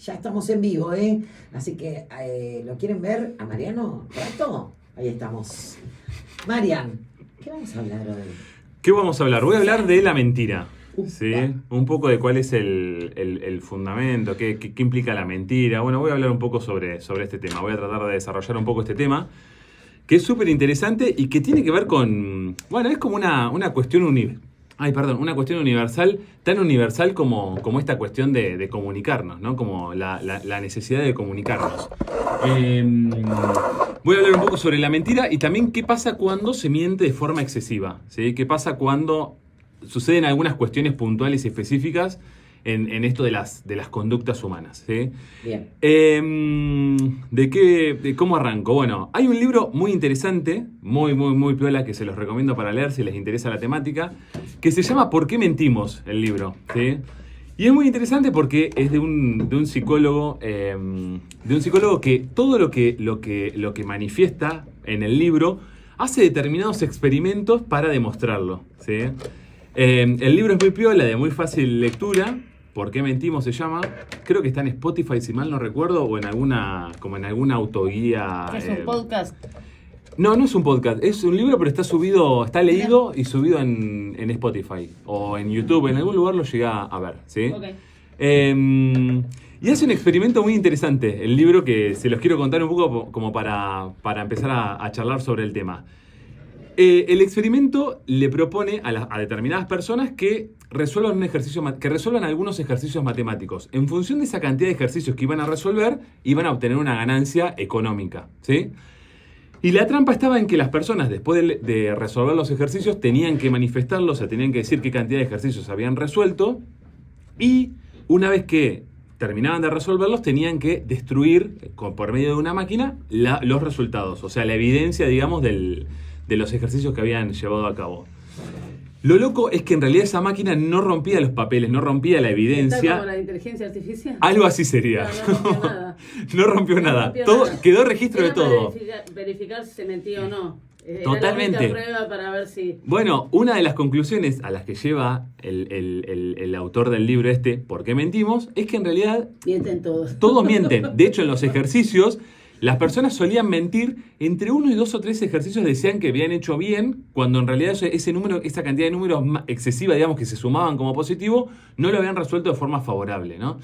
Ya estamos en vivo, ¿eh? Así que, ¿lo quieren ver a Mariano? ¿Rato? Ahí estamos. Marian, ¿qué vamos a hablar hoy? ¿Qué vamos a hablar? Voy a hablar de la mentira. Upa. ¿Sí? Un poco de cuál es el fundamento, qué implica la mentira. Bueno, voy a hablar un poco sobre este tema. Voy a tratar de desarrollar un poco este tema, que es súper interesante y que tiene que ver con... Bueno, es como una cuestión una cuestión universal, tan universal como esta cuestión de comunicarnos, ¿no? Como la necesidad de comunicarnos. Voy a hablar un poco sobre la mentira y también qué pasa cuando se miente de forma excesiva, ¿sí? Qué pasa cuando suceden algunas cuestiones puntuales y específicas en esto de las conductas humanas, ¿sí? Bien. ¿De cómo arranco? Bueno, hay un libro muy interesante, muy piola, que se los recomiendo para leer si les interesa la temática, que se llama ¿Por qué mentimos? El libro, ¿sí? Y es muy interesante porque es de un psicólogo, que todo lo que manifiesta en el libro hace determinados experimentos para demostrarlo, ¿sí? El libro es muy piola, de muy fácil lectura. ¿Por qué mentimos? Se llama. Creo que está en Spotify, si mal no recuerdo, o en alguna autoguía. ¿Es un podcast? No es un podcast. Es un libro, pero está leído y subido en Spotify o en YouTube. En algún lugar lo llegué a ver, ¿sí? Okay. Y hace un experimento muy interesante. El libro, que se los quiero contar un poco como para empezar a charlar sobre el tema. El experimento le propone a determinadas personas que resuelvan algunos ejercicios matemáticos. En función de esa cantidad de ejercicios que iban a resolver, iban a obtener una ganancia económica, ¿sí? Y la trampa estaba en que las personas, después de resolver los ejercicios, tenían que manifestarlos, o sea, tenían que decir qué cantidad de ejercicios habían resuelto, y una vez que terminaban de resolverlos, tenían que destruir, por medio de una máquina, los resultados, o sea, la evidencia, digamos, de los ejercicios que habían llevado a cabo. Lo loco es que en realidad esa máquina no rompía los papeles, no rompía la evidencia. ¿Está como la inteligencia artificial? Algo así sería. No rompió nada. Todo, nada. Quedó registro de todo. Verificar si se mentía o no. Totalmente. Era la única prueba para ver si... Bueno, una de las conclusiones a las que lleva el autor del libro ¿Por qué mentimos? Es que en realidad... Mienten todos. Todos mienten. De hecho, en los ejercicios... Las personas solían mentir, entre 1 y 2 o 3 ejercicios decían que habían hecho bien, cuando en realidad esa cantidad de números excesiva, digamos, que se sumaban como positivo, no lo habían resuelto de forma favorable, ¿no?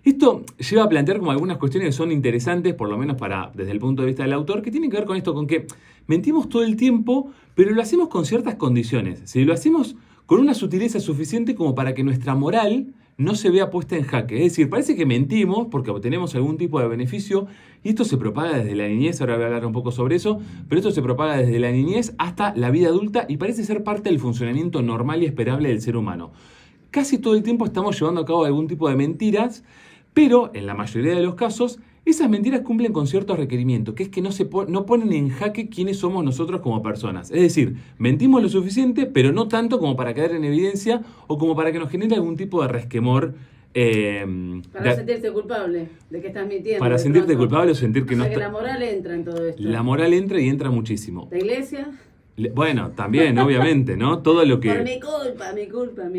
Esto lleva a plantear como algunas cuestiones que son interesantes, por lo menos desde el punto de vista del autor, que tienen que ver con esto, con que mentimos todo el tiempo, pero lo hacemos con ciertas condiciones, ¿sí? Lo hacemos con una sutileza suficiente como para que nuestra moral no se vea puesta en jaque. Es decir, parece que mentimos porque obtenemos algún tipo de beneficio y esto se propaga desde la niñez, ahora voy a hablar un poco sobre eso, pero esto se propaga desde la niñez hasta la vida adulta y parece ser parte del funcionamiento normal y esperable del ser humano. Casi todo el tiempo estamos llevando a cabo algún tipo de mentiras, pero en la mayoría de los casos esas mentiras cumplen con ciertos requerimientos, que es que no ponen en jaque quiénes somos nosotros como personas. Es decir, mentimos lo suficiente, pero no tanto como para quedar en evidencia o como para que nos genere algún tipo de resquemor. Para sentirte culpable de que estás mintiendo. Para sentirte culpable o sentir que o sea no que la moral entra en todo esto. La moral entra y entra muchísimo. ¿La iglesia? Bueno, también, obviamente, ¿no? Todo lo que... Por mi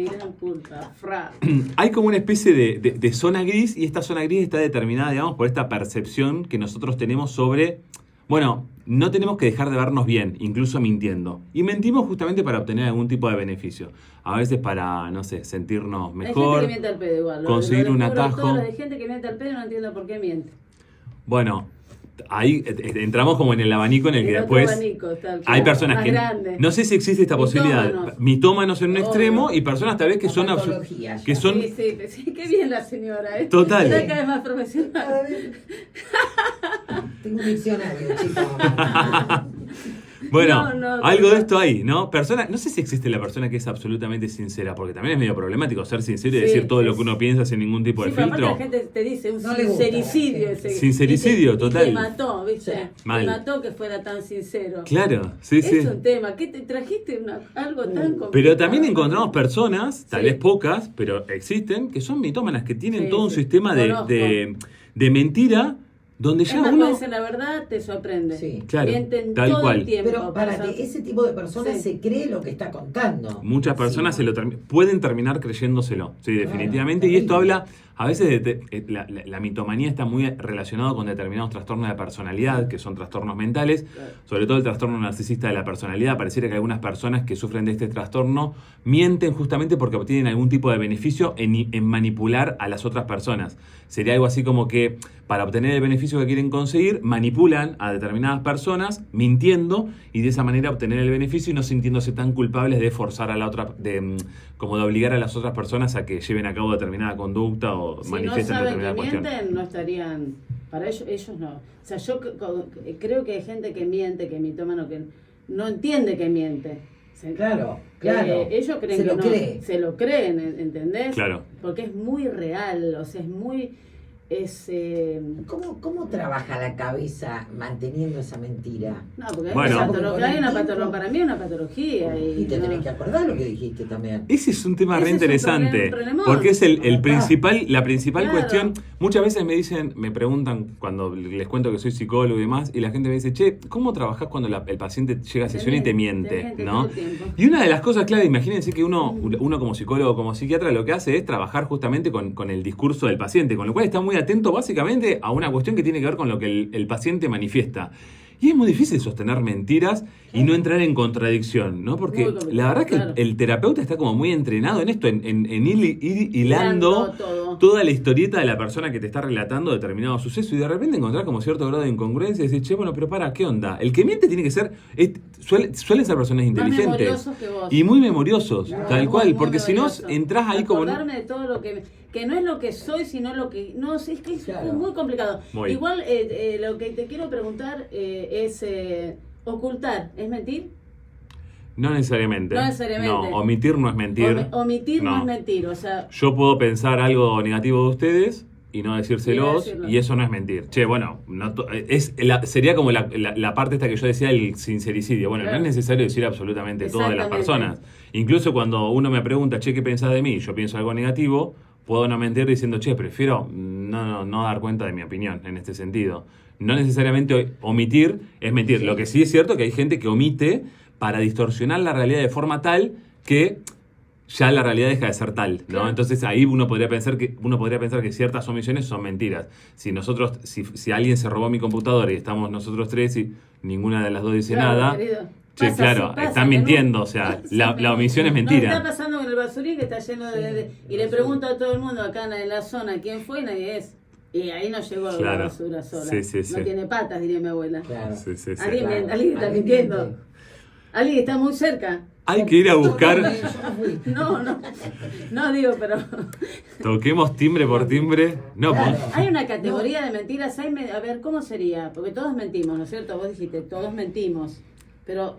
gran culpa. Hay como una especie de zona gris y esta zona gris está determinada, digamos, por esta percepción que nosotros tenemos sobre... Bueno, no tenemos que dejar de vernos bien, incluso mintiendo. Y mentimos justamente para obtener algún tipo de beneficio. A veces para, no sé, sentirnos mejor, hay gente que miente al pedo igual. conseguir un atajo. Hay gente que miente al pedo y no entiendo por qué miente. Bueno, ahí entramos como en el abanico en el que después hay personas que no sé si existe esta posibilidad, mitómanos en un extremo y personas tal vez que son sí, qué bien la señora, ¿eh? Total. Está cada vez más profesional. Tengo un diccionario, chicos. Bueno, algo de esto hay, ¿no? No sé si existe la persona que es absolutamente sincera, porque también es medio problemático ser sincero y decir todo lo que uno piensa sin ningún tipo de filtro. La gente te dice un sincericidio. Sincericidio, total. Y te mató, ¿viste? Mal. Te mató que fuera tan sincero. Claro, sí. Es un tema. ¿Qué te trajiste? Algo tan complicado. Pero también encontramos personas, tal vez pocas, pero existen, que son mitómanas, que tienen todo un sistema de mentira. Donde ya uno dice la verdad, te sorprende. Sí, claro, mienten tal todo cual. el tiempo. Pero para que ese tipo de personas se cree lo que está contando. Muchas personas pueden terminar creyéndoselo, sí, definitivamente. Claro, y esto A veces la mitomanía está muy relacionado con determinados trastornos de personalidad, que son trastornos mentales, Claro. sobre todo el trastorno narcisista de la personalidad. Pareciera que algunas personas que sufren de este trastorno mienten justamente porque obtienen algún tipo de beneficio en manipular a las otras personas. Sería algo así como que para obtener el beneficio que quieren conseguir, manipulan a determinadas personas mintiendo y de esa manera obtener el beneficio y no sintiéndose tan culpables de forzar a la otra, como de obligar a las otras personas a que lleven a cabo determinada conducta o Si no manifiesten saben determinada que cuestión. mienten, no estarían... Para ellos no. O sea, yo creo que hay gente que miente, que mitómano, que no entiende que miente. Claro. Ellos creen Se que lo no. cree. Se lo creen, ¿entendés? Claro. Porque es muy real, o sea, es muy... ¿Cómo trabaja la cabeza manteniendo esa mentira? No, porque Bueno. hay una patología, para mí es una patología. Y te no. tenés que acordar lo que dijiste también. Ese es un tema Ese re es un interesante, problemón. porque es el Claro. principal, la principal Claro. cuestión. Muchas veces me preguntan cuando les cuento que soy psicólogo y demás, y la gente me dice, che, ¿cómo trabajás cuando el paciente llega a sesión y te miente? ¿No? Y una de las cosas clave, imagínense que uno como psicólogo, como psiquiatra, lo que hace es trabajar justamente con el discurso del paciente, con lo cual está muy atento básicamente a una cuestión que tiene que ver con lo que el paciente manifiesta. Y es muy difícil sostener mentiras y no entrar en contradicción, ¿no? Porque Muy complicado, la verdad que claro. el terapeuta está como muy entrenado en esto, en ir hilando todo. toda la historieta de la persona que te está relatando determinado suceso y de repente encontrar como cierto grado de incongruencia y decir, che, bueno, pero para, ¿qué onda? El que miente tiene que ser, suelen ser personas inteligentes memoriosos que vos. y muy memoriosos, Claro, tal Muy, cual, muy porque si no memorioso. entras ahí como... Acordarme de todo lo que no es lo que soy, sino lo que... No, es que es Claro. muy complicado. Muy. Igual lo que te quiero preguntar es ocultar, ¿es mentir? No necesariamente. No necesariamente. No, omitir no es mentir. Omitir no No. es mentir, o sea... Yo puedo pensar algo negativo de ustedes y no decírselos, Y no decirlo. y eso no es mentir. Che, bueno, sería como la parte esta que yo decía, el sincericidio. Bueno, Claro. no es necesario decir absolutamente todo de las Exactamente. personas. Incluso cuando uno me pregunta, che, ¿qué pensás de mí? Y yo pienso algo negativo, puedo no mentir diciendo, che, prefiero no dar cuenta de mi opinión en este sentido. No necesariamente omitir es mentir. Sí. Lo que sí es cierto que hay gente que omite para distorsionar la realidad de forma tal que ya la realidad deja de ser tal, ¿no? Claro. Entonces ahí uno podría pensar que ciertas omisiones son mentiras. Si alguien se robó mi computadora y estamos nosotros tres y ninguna de las dos dice Claro, nada, querido. che, Pasa, claro, sí, pasa, están que no- mintiendo, o sea, la omisión es No, está mentira. pasando con el basurín que está lleno y le pregunto a todo el mundo acá en la zona quién fue y nadie es. Y ahí no llegó la Claro. basura sola. Sí, sí, sí. No tiene patas, diría mi abuela. Claro. Sí, sí, sí. Alguien Claro. está mintiendo. Alguien que está muy cerca. Hay que ir a buscar, Yo no fui. No digo, pero toquemos timbre por timbre. No, Claro. pues, hay una categoría de mentiras. A ver, ¿cómo sería? Porque todos mentimos, ¿no es cierto? Vos dijiste, todos mentimos. Pero,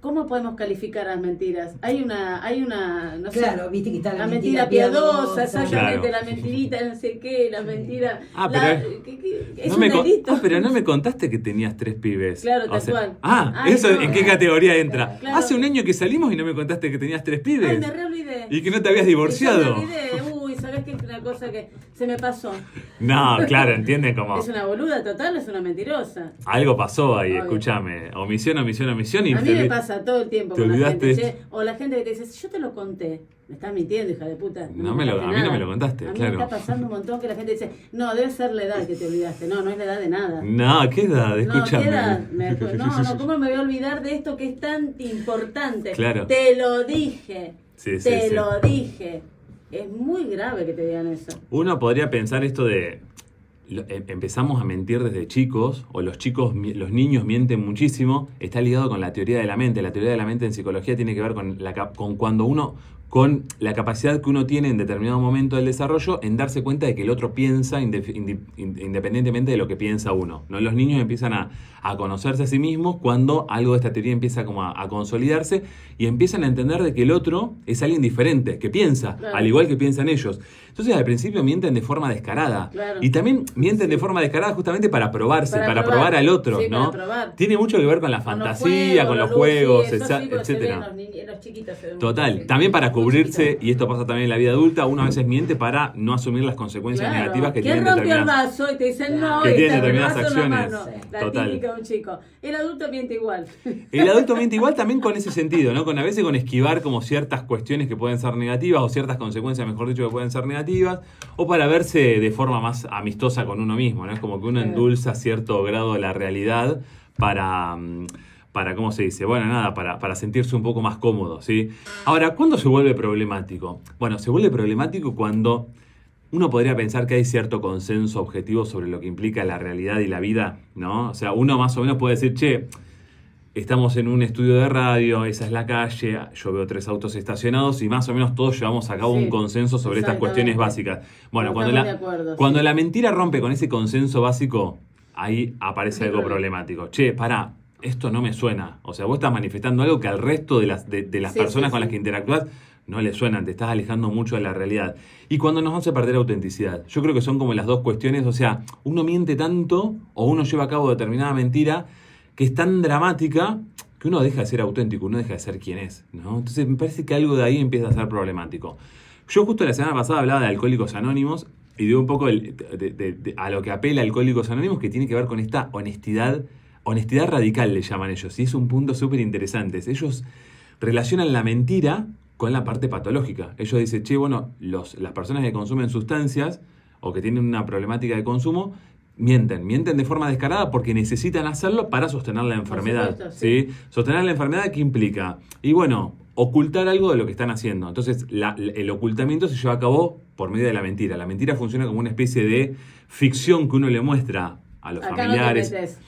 ¿cómo podemos calificar las mentiras? Hay una, no sé. Claro, viste que está La mentira piadosa, exactamente, Claro. la mentirita no sé qué, la mentira... Ah, la- pero es no un me delito. pero no me contaste que tenías 3 pibes. Claro, tal cual. Ay, ¿Eso no. en qué categoría entra? Claro. Hace un año que salimos y no me contaste que tenías 3 pibes. Ay, me re olvidé. Y que no te habías divorciado. Me olvidé. Uy, ¿sabés qué? Es una cosa que se me pasó. No, claro, entienden como Es una boluda total, es una mentirosa. algo pasó ahí, Obvio. escúchame. Omisión y A mí me pasa todo el tiempo te con la olvidaste gente. de Che, o la gente que te dice, yo te lo conté. Me estás mintiendo, hija de puta. No me lo- contaste a mí no nada. me lo contaste, A mí claro. me está pasando un montón que la gente dice, no, debe ser la edad que te olvidaste. No, no es la edad de nada. No, ¿qué edad? Escúchame. No, ¿qué edad? No, ¿cómo me voy a olvidar de esto que es tan importante? Claro. Te lo dije. Sí, sí, Te sí. lo dije. Es muy grave que te digan eso. Uno podría pensar esto de empezamos a mentir desde chicos, o los niños mienten muchísimo, está ligado con la teoría de la mente. La teoría de la mente en psicología tiene que ver con la capacidad que uno tiene en determinado momento del desarrollo en darse cuenta de que el otro piensa independientemente de lo que piensa uno, ¿no? Los niños empiezan a conocerse a sí mismos cuando algo de esta teoría empieza como a consolidarse y empiezan a entender de que el otro es alguien diferente, que piensa, Claro. al igual que piensan ellos. Entonces al principio mienten de forma descarada. Claro. Y también mienten de forma descarada justamente para probarse, para probar al otro, Sí, ¿no? para probar. Tiene mucho que ver con la fantasía, con los juegos, sí, eso sí, porque se ve etcétera. en los chiquitos se ve Total, mucho, sí. también para cubrirse, y esto pasa también en la vida adulta, uno a veces miente para no asumir las consecuencias negativas que tienen ¿Quién rompió el determinadas... vaso? Y te dicen no, que y tienen te determinadas rebasan la acciones. mano. Sí. La Total. típica de un chico. El adulto miente igual. El adulto miente igual también con ese sentido, ¿no? Con a veces con esquivar como ciertas cuestiones que pueden ser negativas o ciertas consecuencias, mejor dicho, que pueden ser negativas, o para verse de forma más amistosa con uno mismo, ¿no? Es como que uno endulza cierto grado de la realidad para ¿cómo se dice? Bueno, nada, para sentirse un poco más cómodo, ¿sí? Ahora, ¿cuándo se vuelve problemático? Bueno, se vuelve problemático cuando uno podría pensar que hay cierto consenso objetivo sobre lo que implica la realidad y la vida, ¿no? O sea, uno más o menos puede decir, che, estamos en un estudio de radio, esa es la calle, yo veo 3 autos estacionados y más o menos todos llevamos a cabo un consenso sobre estas cuestiones básicas. Bueno, cuando la mentira rompe con ese consenso básico, ahí aparece algo problemático. Che, pará, esto no me suena. O sea, vos estás manifestando algo que al resto de las personas con las que interactúas no le suenan, te estás alejando mucho de la realidad. Y cuando nos hace perder autenticidad. Yo creo que son como las dos cuestiones, o sea, uno miente tanto o uno lleva a cabo determinada mentira que es tan dramática que uno deja de ser auténtico, uno deja de ser quien es, ¿no? Entonces me parece que algo de ahí empieza a ser problemático. Yo justo la semana pasada hablaba de Alcohólicos Anónimos y de un poco a lo que apela Alcohólicos Anónimos, que tiene que ver con esta honestidad radical, le llaman ellos, y es un punto súper interesante. Ellos relacionan la mentira con la parte patológica. Ellos dicen, che, bueno, las personas que consumen sustancias o que tienen una problemática de consumo, mienten de forma descarada porque necesitan hacerlo para sostener la enfermedad. Por supuesto, sí. Sostener la enfermedad, ¿qué implica? Y bueno, ocultar algo de lo que están haciendo. Entonces, el ocultamiento se lleva a cabo por medio de la mentira. La mentira funciona como una especie de ficción que uno le muestra a los familiares. No te metes.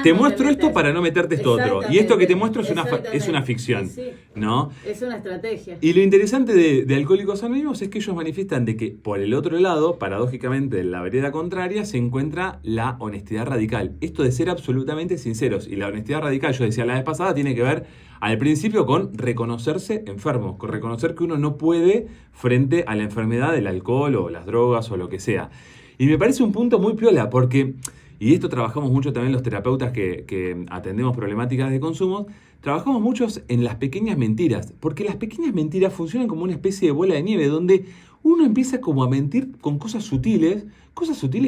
Te muestro esto para no meterte esto otro. Y esto que te muestro es una ficción. Sí. ¿No? Es una estrategia. Y lo interesante de Alcohólicos Anónimos es que ellos manifiestan de que por el otro lado, paradójicamente, en la vereda contraria, se encuentra la honestidad radical. Esto de ser absolutamente sinceros. Y la honestidad radical, yo decía la vez pasada, tiene que ver al principio con reconocerse enfermo, con reconocer que uno no puede frente a la enfermedad del alcohol o las drogas o lo que sea. Y me parece un punto muy piola porque... Y esto trabajamos mucho también los terapeutas que atendemos problemáticas de consumo, trabajamos muchos en las pequeñas mentiras, porque las pequeñas mentiras funcionan como una especie de bola de nieve, donde uno empieza como a mentir con cosas sutiles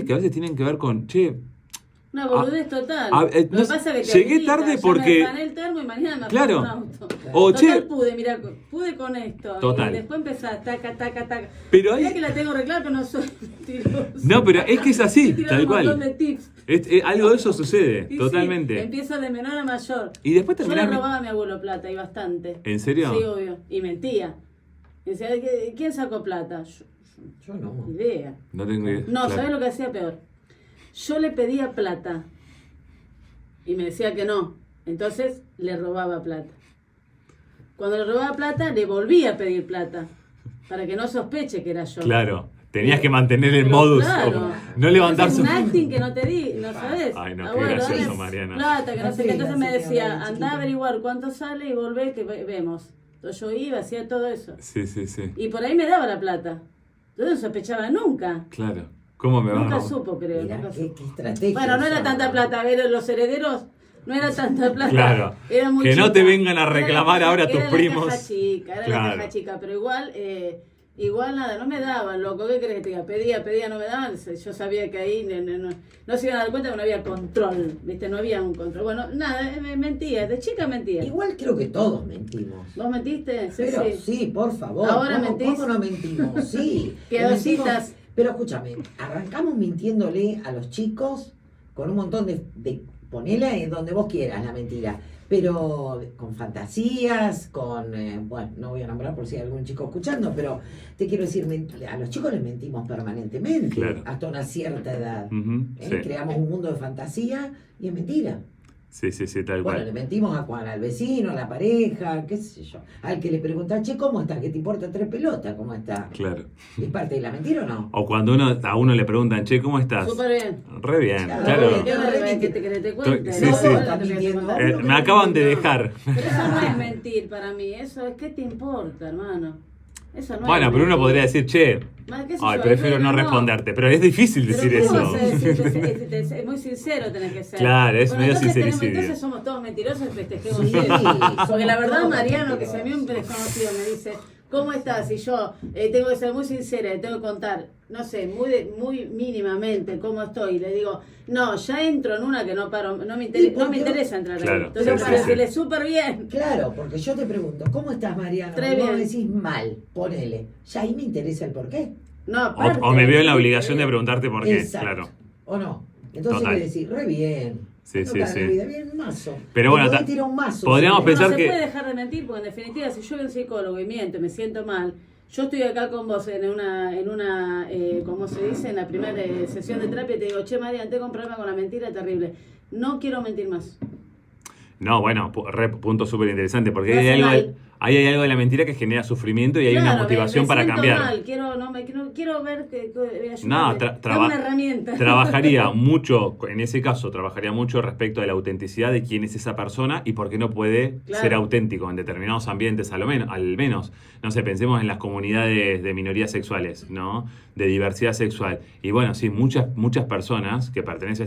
que a veces tienen que ver con, che... Una boludez total. Lo que pasa es que llegué tarde porque... Ya me afané el termo y mañana me claro. un auto. O, total, che, pude con esto. Total. Y después empezás, taca. Pero Mirá que la tengo reclara, pero no soy mentiroso. No, pero es que es así, tal cual. Un montón de tips. Algo de eso sucede, Sí, totalmente. Sí, empiezo de menor a mayor. Y después Yo le terminás... robaba a mi abuelo plata, y bastante. ¿En serio? Sí, obvio. Y mentía. Y decía, ¿quién sacó plata? Yo no. Ni idea. No tengo idea. No, Claro. ¿sabes lo que hacía peor? Yo le pedía plata. Y me decía que no. Entonces le robaba plata. Cuando le robaba plata, le volvía a pedir plata. Para que no sospeche que era yo. Claro. Tenías que mantener el Pero modus. claro. No levantar Es su... un acting que no te di, no sabes. Ay, no, Ah, qué bueno, gracioso, dale Mariana. plata, que no sé qué. Entonces me decía, Sensación, anda a chiquito. averiguar cuánto sale y volvé que vemos. Entonces yo iba, hacía todo eso. Sí, sí, sí. Y por ahí me daba la plata. Yo no sospechaba nunca. Claro. ¿Cómo me va Nunca a... supo, creo. Mirá, Nunca qué supo. estrategia. Bueno, no era tanta plata. A ver, los herederos, no era tanta plata. Claro. Era muy Que no chica. te vengan a Era la reclamar caja- ahora tus era primos. La caja chica, era Claro. la caja chica, pero igual nada, no me daban, loco. ¿Qué crees que te diga? Pedía, no me daban. Yo sabía que ahí no se iban a dar cuenta que no había control, ¿viste? No había un control. Bueno, nada, mentía, de chica mentía. Igual creo que todos mentimos. ¿Vos mentiste? Sí, Pero sí. sí, por favor. ¿Ahora ¿Cómo, mentís? ¿Cómo no mentimos? Sí. Piadositas. mentimos. Pero escúchame, arrancamos mintiéndole a los chicos con un montón de ponela en donde vos quieras la mentira. Pero con fantasías, bueno, no voy a nombrar por si hay algún chico escuchando, pero te quiero decir, a los chicos les mentimos permanentemente, Claro. hasta una cierta edad. Ujú, sí. Creamos un mundo de fantasía y es mentira. Sí, tal Bueno, cual. le mentimos al vecino, a la pareja, qué sé yo. Al que le pregunta, che, ¿cómo estás? ¿Qué te importa 3 pelotas? ¿Cómo está? Claro. ¿Es parte de la mentira o no? O cuando a uno le preguntan, che, ¿cómo estás? Súper bien. Re bien, Claro, claro. bien. ¿Qué me que te cuente? Sí, No, sí. no, no te voy a contar. Me acaban de dejar. Pero eso no es mentir para mí, eso es ¿qué te importa, hermano? Eso no Bueno, es pero uno mentir. podría decir, che, Más, qué sé ay, yo, prefiero no responderte. Pero es difícil Pero decir ¿cómo eso. vas a decir? Es muy sincero tenés que ser. Claro, es medio entonces sincericidio. entonces somos todos mentirosos y festejemos Sí, bien. somos Porque la verdad, todos Mariano, que si a mí un mentirosos. desconocido me dice, ¿cómo estás? Y yo tengo que ser muy sincera, tengo que contar, no sé, muy mínimamente cómo estoy. Y le digo, no, ya entro en una que no paro, no me interesa entrar ahí. Claro, Entonces, sí, para sí, decirle súper bien. Claro, porque yo te pregunto, ¿cómo estás, Mariano? Re Y vos bien. decís mal, ponele. Ya ahí me interesa el por qué. No, aparte, O me veo en la obligación de preguntarte por qué, Exacto. claro. ¿O no? Entonces Total. le decís, re bien. Sí, Ando sí, cara sí. de vida, bien mazo. Pero bueno, Te podés tirar un mazo. podríamos si querés. pensar no que- se puede dejar de mentir, porque en definitiva, si yo veo un psicólogo y miento, me siento mal, yo estoy acá con vos en una ¿cómo se dice? En la primera sesión de terapia y te digo, che, Marian, tengo un problema con la mentira terrible. No quiero mentir más. No, bueno, punto súper interesante, porque Me ahí hace hay, mal. ahí hay algo de la mentira que genera sufrimiento y hay una Claro, motivación me para siento cambiar. mal, quiero ver que ayúdame. No, Dame una herramienta. trabajaría mucho, en ese caso, trabajaría mucho respecto de la autenticidad de quién es esa persona y por qué no puede Claro. ser auténtico en determinados ambientes, al menos. No sé, pensemos en las comunidades de minorías sexuales, ¿no? De diversidad sexual. Y bueno, sí, muchas personas que pertenecen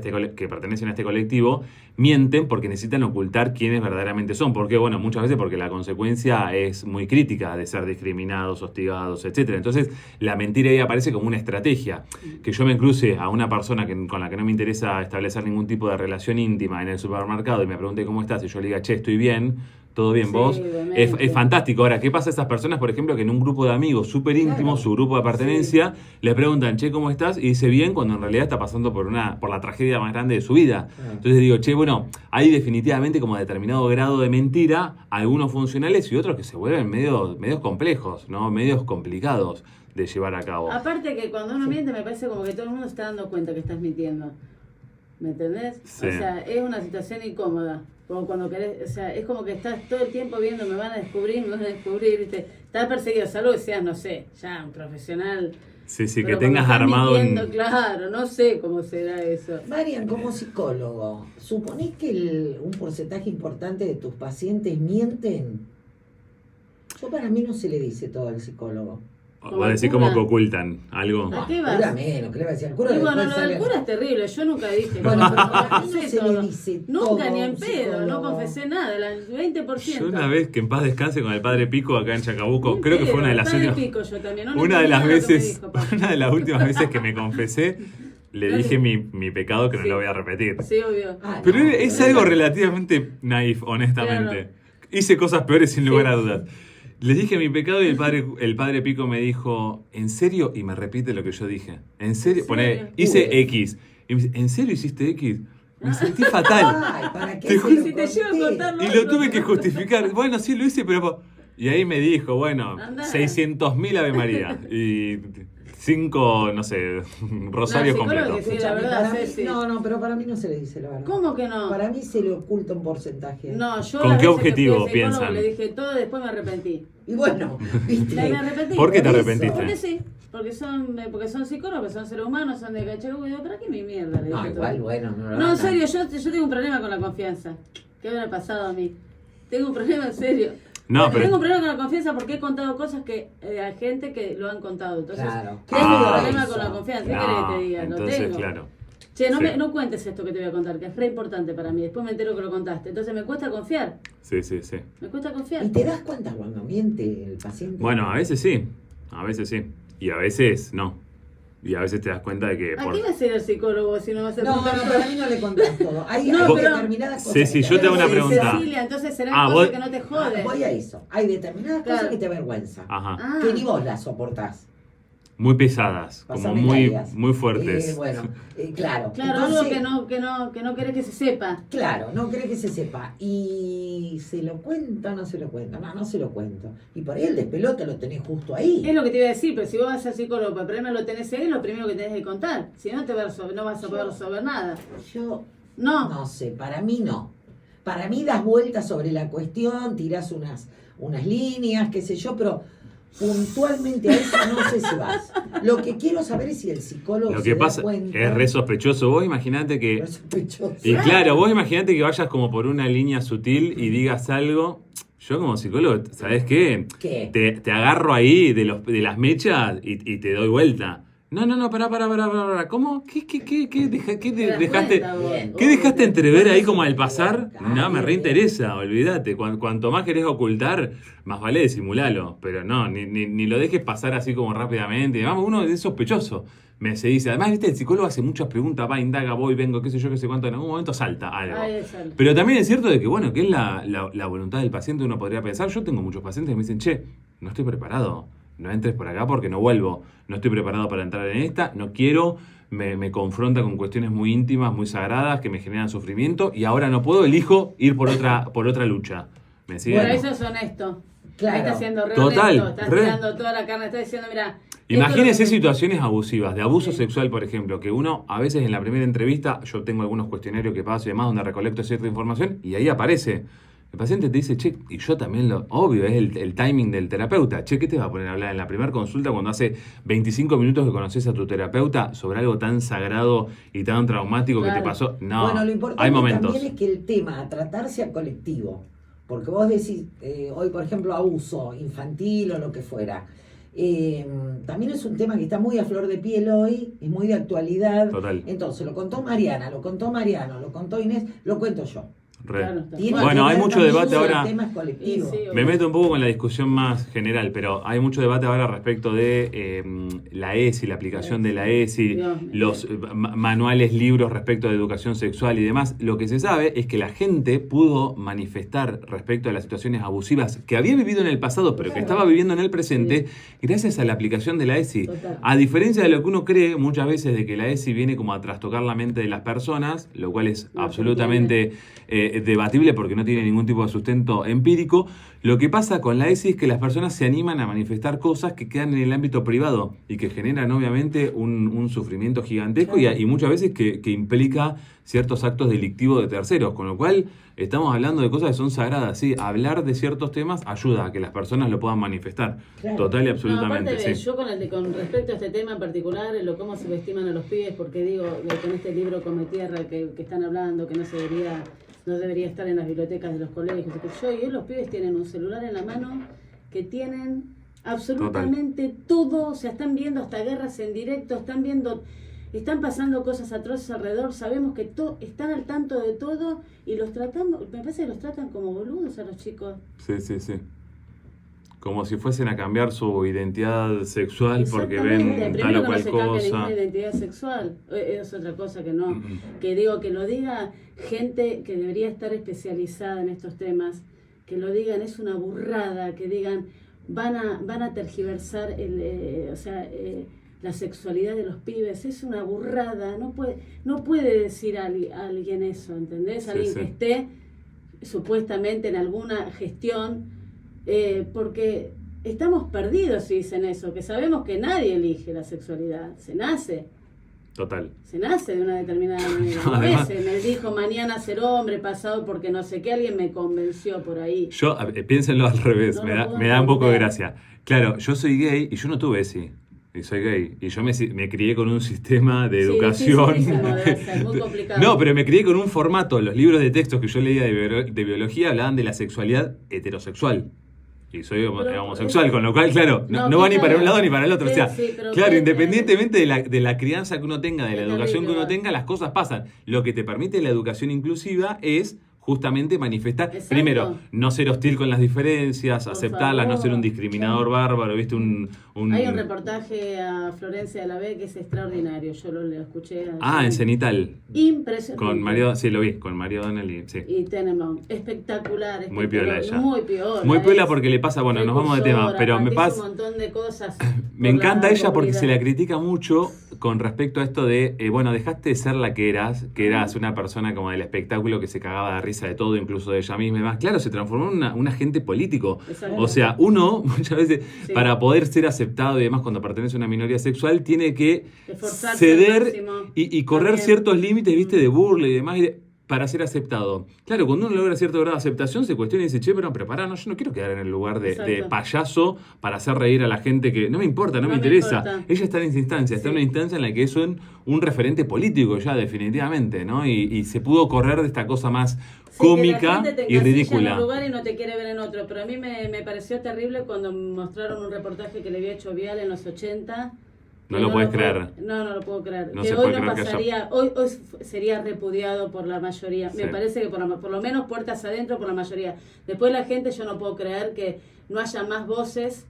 a este colectivo mienten porque necesitan ocultar quiénes verdaderamente son. Porque, bueno, muchas veces porque la consecuencia es muy crítica de ser discriminados, hostigados, etcétera. Entonces, la mentira ahí aparece como una estrategia. Que yo me cruce a una persona con la que no me interesa establecer ningún tipo de relación íntima en el supermercado y me pregunte cómo estás y yo le diga, che, estoy bien, todo bien, Sí, vos, obviamente. es fantástico. Ahora, ¿qué pasa a esas personas, por ejemplo, que en un grupo de amigos súper íntimo, Claro. su grupo de pertenencia, le preguntan, che, ¿cómo estás? Y dice bien, cuando en realidad está pasando por la tragedia más grande de su vida. Claro. Entonces digo, che, bueno, hay definitivamente como determinado grado de mentira, algunos funcionales y otros que se vuelven medios complejos, ¿no? Medios complicados de llevar a cabo. Aparte que cuando uno miente me parece como que todo el mundo está dando cuenta que estás mintiendo. ¿Me entendés? Sí. O sea, es una situación incómoda. Como cuando querés, o sea, es como que estás todo el tiempo viendo, me van a descubrir, ¿viste? Estás perseguido, salvo que seas, no sé, ya un profesional. Sí, sí, que Pero tengas cuando estás armado mintiendo, claro, no sé cómo será eso. Marian, como psicólogo, ¿suponés que un porcentaje importante de tus pacientes mienten? Yo para mí no se le dice todo al psicólogo. O decir como que ocultan algo. ¿A qué vas? Cura menos, ¿qué le va a decir al cura? Y bueno, Después lo del sale- cura es terrible, yo nunca dije. Bueno, no, pero para mí no sé se todo. le dice Nunca todo ni a en un pedo, no psicólogo. confesé nada, el 20%. Yo una vez que en paz descanse con el padre Pico acá en Chacabuco, creo que fue una de las Está de últimas. pico yo también, no Una de entendí las nada de lo que me veces, dijo, pa. una de las últimas veces que me confesé, le dije mi pecado que no Sí. lo voy a repetir. Sí, obvio. Ah, Pero no, es algo relativamente naif, honestamente. Claro. Hice cosas peores sin lugar Sí, a sí. dudas. Le dije mi pecado y el padre Pico me dijo, ¿en serio? Y me repite lo que yo dije. ¿En serio? ¿En Pone, serio? hice X. Y me dice, ¿en serio hiciste X? Me sentí fatal. Ay, ¿para qué Te se juro- lo Si te llevo a conté? contar, Y lo tuve que justificar. Bueno, sí, lo hice, pero... Y ahí me dijo, bueno, Andá. 600.000 Ave María. Y 5, no sé, rosarios No, psicólogo completos. que sí, la Escuchame, verdad, para mí- Ceci. no, pero para mí no se le dice la verdad. ¿Cómo que no? Para mí se le oculta un porcentaje. No, yo ¿Con las qué veces que objetivo fui al psicólogo piensan? Le dije todo y después me arrepentí. Y bueno, viste. Me arrepentí. ¿Por qué te Por eso. arrepentiste? Porque sí, porque son psicólogos, son seres humanos, son de Cachacuco. Y digo, ¿para qué mi mierda? Le No, dije igual, todo. bueno. No, No, en serio, yo tengo un problema con la confianza. ¿Qué me ha pasado a mí? Tengo un problema en serio. No, pero- Tengo un problema con la confianza porque he contado cosas que a gente que lo han contado. Entonces, Claro. tengo Ah, un problema eso. con la confianza. ¿Qué No, querés que te diga? Lo entonces, tengo. claro. Che, Sí. no cuentes esto que te voy a contar, que es re importante para mí. Después me entero que lo contaste. Entonces me cuesta confiar. Sí, sí, sí. Me cuesta confiar. ¿Y te das cuenta cuando miente el paciente? Bueno, a veces sí. A veces sí. Y a veces no. Y a veces te das cuenta de que... ¿A qué va a ser el psicólogo si no va a ser No, para mí no le contás todo. Hay, No, hay pero- determinadas cosas. Ceci, que yo te hago una Sí, pregunta. Cecilia, entonces serán Ah, cosas vos- que no te joden. Voy a eso. Hay determinadas Claro. cosas que te avergüenzan. Ajá. Ah. Que ni vos las soportás. Muy pesadas. Como Pasame muy, tareas. muy fuertes. Bueno, claro. Claro, Entonces, algo que no querés que se sepa. Claro, no cree que se sepa. ¿Y se lo cuenta o no se lo cuenta? No, no se lo cuento. Y por ahí el despelote lo tenés justo ahí. Es lo que te iba a decir, pero si vos vas al psicólogo, pero el problema lo tenés ahí, es lo primero que tenés que contar. Si no, no vas a poder resolver nada. Yo No. no sé, para mí no. Para mí das vueltas sobre la cuestión, tirás unas líneas, qué sé yo, pero puntualmente a eso no sé si vas. Lo que quiero saber es si el psicólogo Lo se que da pasa cuenta. es re sospechoso. Vos imaginate que... Es sospechoso. Y claro, vos imaginate que vayas como por una línea sutil y digas algo. Yo como psicólogo, ¿sabés qué? ¿Qué? Te agarro ahí de las mechas y te doy vuelta. No, pará. ¿Cómo? ¿Qué ¿Te das dejaste? cuenta vos? Bien. ¿Qué dejaste entrever ahí como al Bien, pasar? bien, No, me bien. reinteresa, olvídate. Cuanto más querés ocultar, más vale disimulalo. Pero no, ni lo dejes pasar así como rápidamente. Vamos, uno es sospechoso. Se dice, además, viste, el psicólogo hace muchas preguntas, va, indaga, voy, vengo, qué sé yo, qué sé cuánto, en algún momento salta algo. Ay, exacto. Pero también es cierto de que, bueno, que es la voluntad del paciente, uno podría pensar. Yo tengo muchos pacientes que me dicen, che, no estoy preparado, no entres por acá porque no vuelvo, no estoy preparado para entrar en esta, no quiero, me confronta con cuestiones muy íntimas, muy sagradas, que me generan sufrimiento, y ahora no puedo, elijo ir por otra lucha. ¿Me siguen? Por eso es honesto. Claro. Ahí está siendo re Total, honesto, estás re. tirando toda la carne, estás diciendo, mira... Imagínese esto es lo que- situaciones abusivas, de abuso Sí. sexual, por ejemplo, que uno a veces en la primera entrevista, yo tengo algunos cuestionarios que paso y demás donde recolecto cierta información y ahí aparece. El paciente te dice, che, y yo también obvio, es el timing del terapeuta. Che, ¿qué te va a poner a hablar en la primera consulta cuando hace 25 minutos que conoces a tu terapeuta sobre algo tan sagrado y tan traumático que te Claro. pasó? No, Bueno, lo importante hay momentos. también es que el tema a tratar sea colectivo. Porque vos decís, hoy por ejemplo, abuso infantil o lo que fuera. También es un tema que está muy a flor de piel hoy, es muy de actualidad. Total. Entonces, lo contó Mariana, lo contó Mariano, lo contó Inés, lo cuento yo. Re. Claro, está Tiene Bueno, que hay ver mucho también debate con ahora. el tema es colectivo. Sí, sí, Me meto un poco con la discusión más general, pero hay mucho debate ahora respecto de la ESI, la aplicación de la ESI, Dios mío. los manuales, libros respecto de educación sexual y demás. Lo que se sabe es que la gente pudo manifestar respecto a las situaciones abusivas que había vivido en el pasado, pero que estaba viviendo en el presente, gracias a la aplicación de la ESI. Total. A diferencia de lo que uno cree muchas veces de que la ESI viene como a trastocar la mente de las personas, lo cual es No, absolutamente debatible porque no tiene ningún tipo de sustento empírico. Lo que pasa con la ESI es que las personas se animan a manifestar cosas que quedan en el ámbito privado y que generan obviamente un sufrimiento gigantesco y muchas veces que implica ciertos actos delictivos de terceros, con lo cual estamos hablando de cosas que son sagradas, ¿sí? Hablar de ciertos temas ayuda a que las personas lo puedan manifestar, Claro. total y No, absolutamente, aparte, sí. yo con respecto a este tema en particular, lo cómo subestiman a los pibes, porque digo, con este libro Come Tierra que están hablando, que no debería estar en las bibliotecas de los colegios, y hoy los pibes tienen un celular en la mano que tienen absolutamente todo, o sea, están viendo hasta guerras en directo, están pasando cosas atroces alrededor, sabemos que están al tanto de todo y me parece que los tratan como boludos a los chicos. Sí. Como si fuesen a cambiar su identidad sexual porque Exactamente. ven tal Primero o que cual no se cambia cosa. ninguna identidad sexual, es otra cosa que no, que digo que lo diga gente que debería estar especializada en estos temas, que lo digan es una burrada, que digan van a tergiversar la sexualidad de los pibes, es una burrada, no puede decir a alguien eso, ¿entendés? Sí, Alguien sí. que esté supuestamente en alguna gestión, porque estamos perdidos si dicen eso, que sabemos que nadie elige la sexualidad, se nace de una determinada manera. No, A además- veces me dijo mañana ser hombre, pasado porque no sé qué, alguien me convenció por ahí. Piénsenlo al revés, No me lo da, puedo me da un poco de entender. gracia. Claro, yo soy gay y yo no tuve ESI. Y soy gay. Y yo me crié con un sistema de Sí, educación. dificilísimo debe ser, muy complicado. No, pero me crié con un formato. Los libros de textos que yo leía de biología hablaban de la sexualidad heterosexual. Y soy homosexual, con lo cual, claro, no va ni para un lado ni para el otro. Sí, O sea, sí, pero claro, que- independientemente de la crianza que uno tenga, de la Es educación que terrible, uno tenga, las cosas pasan. Lo que te permite la educación inclusiva es justamente manifestar, Exacto. primero, no ser hostil con las diferencias, Por aceptarlas, no favor. ser un discriminador bárbaro, ¿viste? Hay un reportaje a Florencia de la B que es extraordinario, yo lo escuché. En Cenital, Impresionante. con Mario, sí, lo vi, con Mario Donnelly, sí. Y Tenenbaum, espectacular. Muy piola ella. Muy piola. Muy piola es porque le pasa, bueno, nos vamos de tema, precursora, pero me aparte hizo pasa... un montón de cosas. Me por encanta la ella porque se la comunidad. critica mucho con respecto a esto de, bueno, dejaste de ser la que eras una persona como del espectáculo que se cagaba de risa de todo, incluso de ella misma y demás. Claro, se transformó en un agente político. Exacto. O sea, uno muchas veces, Sí. para poder ser aceptado y demás cuando pertenece a una minoría sexual, tiene que Esforzarse al ceder máximo. y correr También. ciertos límites, viste, de burla y demás. Para ser aceptado. Claro, cuando uno logra cierto grado de aceptación, se cuestiona y dice, che, pero pará, no, yo no quiero quedar en el lugar de Exacto. payaso para hacer reír a la gente que no me importa, no me No me interesa. importa. Ella está en esa instancia, está en Sí. una instancia en la que es un referente político ya, definitivamente, ¿no? Y se pudo correr de esta cosa más Sí, que cómica la gente te y encasilla ridícula. en un lugar y no te quiere ver en otro. Pero a mí me pareció terrible cuando mostraron un reportaje que le había hecho Vial en los 80 No lo puedes creer. No lo puedo creer. No que se hoy puede no creer que pasaría, hoy sería repudiado por la mayoría. Sí. Me parece que por lo menos puertas adentro por la mayoría. Después la gente, yo no puedo creer que no haya más voces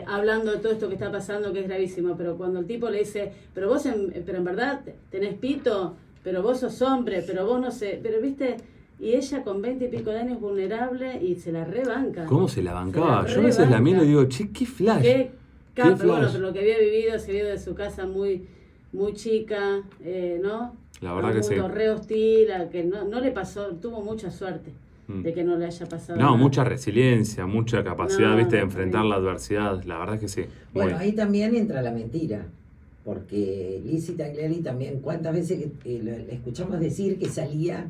hablando de todo esto que está pasando, que es gravísimo. Pero cuando el tipo le dice, pero en verdad tenés pito, pero vos sos hombre, pero vos no sé, pero viste... Y ella con 20 y pico de años vulnerable y se la rebanca. ¿Cómo se la bancaba? Se la Yo a veces la rebanca. miro y digo, che, qué flash. Qué Qué capa, flash. bueno, pero lo que había vivido, se vio de su casa muy chica, ¿no? La verdad un que sí. mundo re hostil, a que no le pasó, tuvo mucha suerte de que no le haya pasado No, nada. mucha resiliencia, mucha capacidad, No, viste, de no, enfrentar sí. la adversidad. La verdad que sí. Bueno, Muy. ahí también entra la mentira, porque Lizzie Tagliani también, cuántas veces le escuchamos decir que salía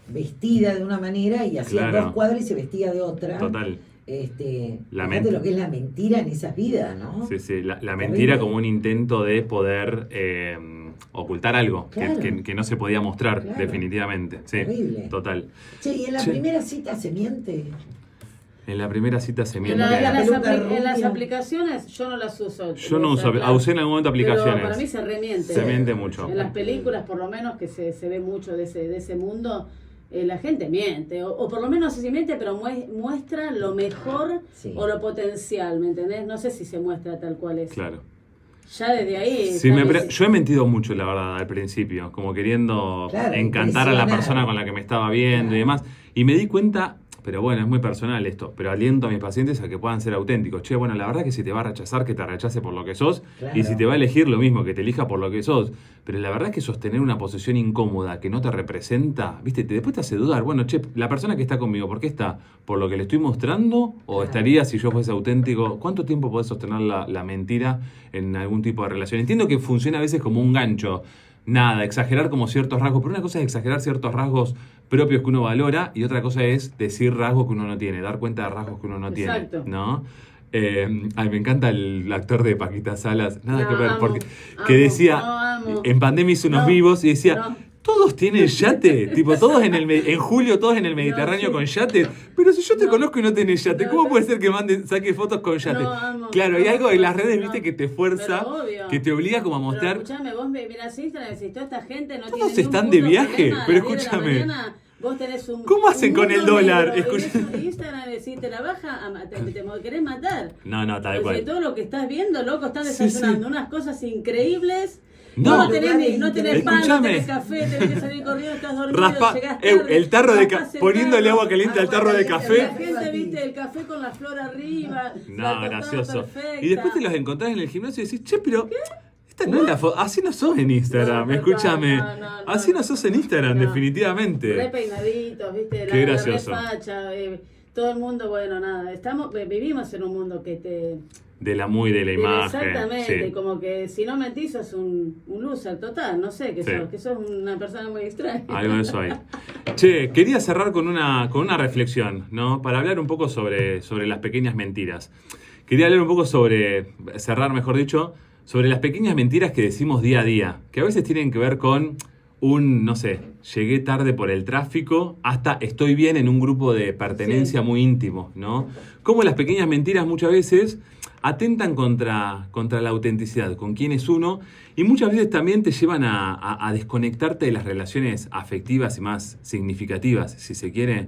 vestida de una manera y hacía Claro. 2 cuadras y se vestía de otra. Total. La Fíjate lo que es la mentira en esas vidas, ¿no? Sí, sí, la Terrible. mentira como un intento de poder ocultar algo Claro. que no se podía mostrar, Claro. definitivamente. Sí, Terrible. total. Che, y en la Sí. primera cita se miente. En la primera cita se En, miente. la- en las peluca en las rubia. aplicaciones yo no las uso. Yo no o sea, uso, claro. usé en algún momento aplicaciones. Pero para mí se remiente. Se miente mucho. En las películas, por lo menos, que se ve mucho de ese mundo, la gente miente. O por lo menos no sé si miente, pero muestra lo mejor Sí. o lo potencial, ¿me entendés? No sé si se muestra tal cual es. Claro. Ya desde ahí... Sí, está yo he mentido mucho, la verdad, al principio, como queriendo Claro, encantar a la impresionar. persona con la que me estaba viendo y demás. Y me di cuenta, pero bueno, es muy personal esto, pero aliento a mis pacientes a que puedan ser auténticos. Che, bueno, la verdad que si te va a rechazar, que te rechace por lo que sos, Claro. y si te va a elegir lo mismo, que te elija por lo que sos. Pero la verdad es que sostener una posición incómoda que no te representa, viste, después te hace dudar, bueno, che, la persona que está conmigo, ¿por qué está? ¿Por lo que le estoy mostrando? ¿O Claro. estaría si yo fuese auténtico? ¿Cuánto tiempo podés sostener la mentira en algún tipo de relación? Entiendo que funciona a veces como un gancho. Nada, exagerar como ciertos rasgos, pero una cosa es exagerar ciertos rasgos propios que uno valora y otra cosa es decir rasgos que uno no tiene, dar cuenta de rasgos que uno no Exacto. tiene, ¿no? Ay, me encanta el actor de Paquita Salas, nada No, que ver, amo, porque amo, que decía, no, amo. en pandemia hizo unos No, vivos y decía, no. todos tienen yate, tipo todos en julio todos en el Mediterráneo sí. con yate, pero si yo te No. conozco y no tenés yate, No, ¿cómo no. puede ser que saque fotos con yate? No, amo, Claro, hay amo, algo en las redes, no. viste, que te fuerza, Pero obvio. que te obliga como a Pero mostrar. escuchame, vos me mirás Instagram y decís, toda esta gente no Todos tiene ni un están de puto viaje, problema, a pero las 10 de la escúchame. mañana, vos tenés un... ¿Cómo hacen un con el mundo dólar? negro, y Escucha- eso, Instagram decís, te la baja, te querés matar. No, tal O sea, cual. todo lo que estás viendo, loco, estás Sí, desayunando sí. unas cosas increíbles. No. No tenés pan, no Escuchame. tenés café, tenés que salir corriendo, estás dormido, Raspa, llegás tarde, el tarro de raspás el poniéndole tarro, agua caliente al tarro de la café. gente, viste, el café con la flor arriba, la No, tostada gracioso. perfecta. Y después te los encontrás en el gimnasio y decís, che, pero esta no es la foto. Así no sos en Instagram, No, escúchame. no. Así no sos en Instagram, No. definitivamente. Re peinaditos, viste, Qué gracioso. la re facha, todo el mundo, bueno, nada, vivimos en un mundo que te... De la imagen. Exactamente, Sí. como que si no mentís sos un loser total, no sé, Sí. que sos una persona muy extraña. Algo de eso hay. Che, quería cerrar con una reflexión, ¿no? Para hablar un poco sobre las pequeñas mentiras. Quería hablar un poco cerrar mejor dicho, sobre las pequeñas mentiras que decimos día a día, que a veces tienen que ver con no sé, llegué tarde por el tráfico, hasta estoy bien en un grupo de pertenencia muy íntimo, ¿no? Como las pequeñas mentiras muchas veces atentan contra la autenticidad, con quién es uno, y muchas veces también te llevan a desconectarte de las relaciones afectivas y más significativas, si se quiere.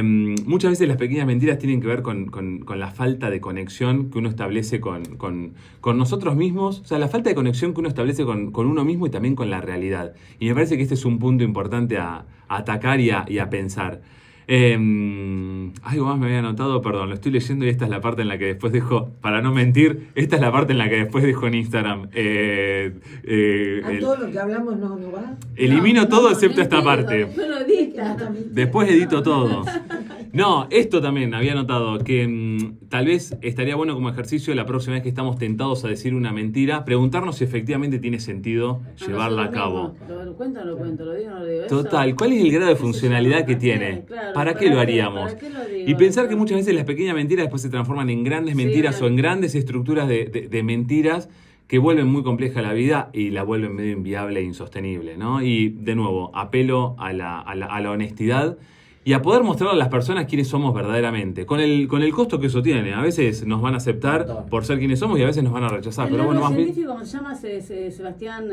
Muchas veces las pequeñas mentiras tienen que ver con la falta de conexión que uno establece con nosotros mismos, o sea, la falta de conexión que uno establece con uno mismo y también con la realidad. Y me parece que este es un punto importante a atacar y a pensar. Algo más me había anotado, perdón, lo estoy leyendo y esta es la parte en la que después dejo, para no mentir, esta es la parte en la que después dejo en Instagram. A todo lo que hablamos no va. Elimino todo excepto ni esta pedo, parte. no lo edita. Después edito todo. No, esto también había notado que tal vez estaría bueno como ejercicio la próxima vez que estamos tentados a decir una mentira, preguntarnos si efectivamente tiene sentido llevarla a cabo. Lo cuento o no lo cuento, lo digo o no lo digo. Eso- Total, ¿cuál es el grado de eso se funcionalidad llama, que tiene? claro, ¿Para qué lo haríamos? ¿Para qué lo digo? Y pensar que Eso. muchas veces las pequeñas mentiras después se transforman en grandes Sí, mentiras claro. o en grandes estructuras de mentiras que vuelven muy compleja la vida y la vuelven medio inviable e insostenible, ¿no? Y de nuevo, apelo a la honestidad y a poder mostrarle a las personas quiénes somos verdaderamente, con el costo que eso tiene. A veces nos van a aceptar por ser quienes somos y a veces nos van a rechazar. Pero bueno, más bien... científico, ¿cómo se llama? Sebastián,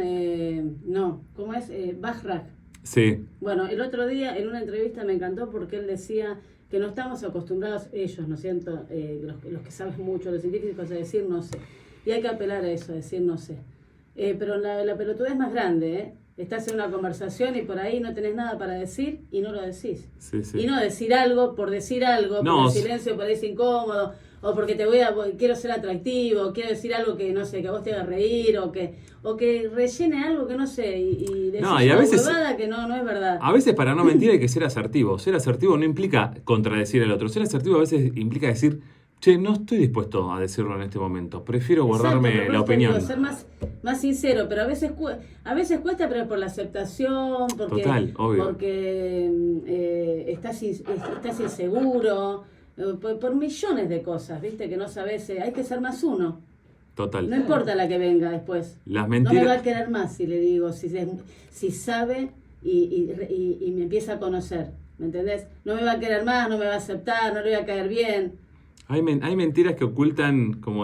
¿cómo es? Bachrach. Sí, Bueno, el otro día en una entrevista me encantó porque él decía que no estamos acostumbrados, ellos, ¿no es cierto? Los que saben mucho, los científicos, a decir no sé. Y hay que apelar a eso, a decir no sé. Pero la pelotudez es más grande, ¿eh? Estás en una conversación y por ahí no tenés nada para decir y no lo decís. sí. Y no decir algo por decir algo, No, porque el silencio parece incómodo, o porque quiero ser atractivo, quiero decir algo que no sé, que a vos te haga reír, o que rellene algo que no sé, y decís No, y a una veces- huevada que no es verdad. A veces para no mentir hay que ser asertivo. Ser asertivo no implica contradecir al otro. Ser asertivo a veces implica decir, che, no estoy dispuesto a decirlo en este momento. Prefiero guardarme Exacto, la por eso te opinión. digo, ser más sincero, pero a veces cuesta, pero por la aceptación, porque, Total, obvio. porque estás inseguro, por millones de cosas, viste, que no sabes, hay que ser más uno. Total. No importa la que venga después. Las No me va a mentiras... querer más si le digo, si sabe y me empieza a conocer, ¿me entendés? No me va a querer más, no me va a aceptar, no le voy a caer bien. Hay mentiras que ocultan como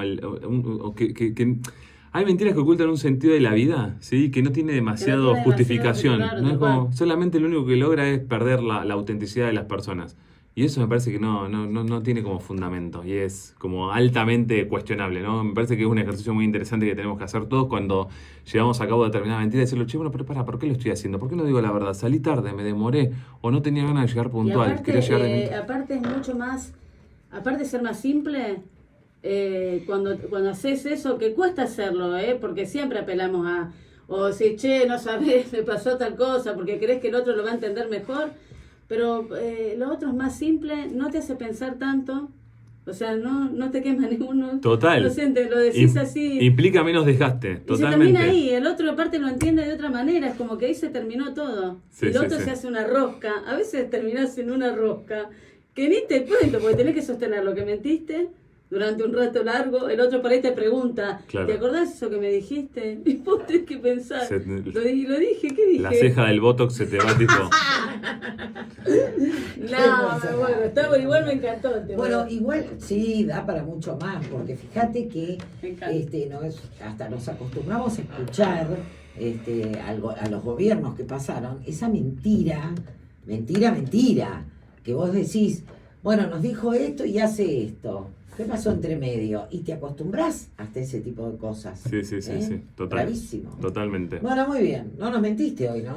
hay mentiras que ocultan un sentido de la vida, ¿sí? Que no tiene demasiado tiene justificación. demasiado, No es tal como, cual. solamente lo único que logra es perder la autenticidad de las personas. Y eso me parece que no tiene como fundamento y es como altamente cuestionable, ¿no? Me parece que es un ejercicio muy interesante que tenemos que hacer todos cuando llevamos a cabo determinada mentira y decirlo, che, bueno, pero ¿por qué lo estoy haciendo? ¿Por qué no digo la verdad? Salí tarde, me demoré o no tenía ganas de llegar puntual. Y aparte, Quería llegar de aparte es mucho más, aparte de ser más simple, cuando haces eso, que cuesta hacerlo, porque siempre apelamos o si, che, no sabes, me pasó tal cosa, porque crees que el otro lo va a entender mejor, pero lo otro es más simple, no te hace pensar tanto, o sea, no te quema ninguno. Total. Lo sientes, lo decís así. Implica menos desgaste, Y se totalmente. termina ahí, el otro aparte lo entiende de otra manera, es como que ahí se terminó todo. Sí, el sí, otro sí. se hace una rosca, a veces terminás en una rosca que ni te cuento, porque tenés que sostener lo que mentiste durante un rato largo, el otro por ahí te pregunta, Claro. ¿te acordás eso que me dijiste? Y vos tenés que pensar, Se- lo dije, ¿qué dije? La ceja del botox se te va tipo... No, bueno, igual me encantó el tema. Bueno, igual sí, da para mucho más, porque fíjate que Me encanta. hasta nos acostumbramos a escuchar a los gobiernos que pasaron esa mentira, que vos decís, bueno, nos dijo esto y hace esto. ¿Qué pasó entre medio? Y te acostumbrás hasta ese tipo de cosas. Sí, total. Bravísimo. Totalmente. Bueno, muy bien. No nos mentiste hoy, ¿no?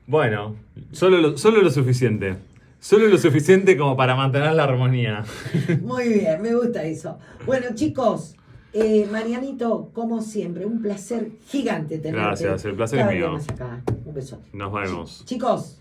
Bueno, solo lo suficiente. Solo lo suficiente como para mantener la armonía. Muy bien, me gusta eso. Bueno, chicos, Marianito, como siempre, un placer gigante tenerte. Gracias, el placer es cada día mío. más acá. Un besote. Nos vemos. Chicos,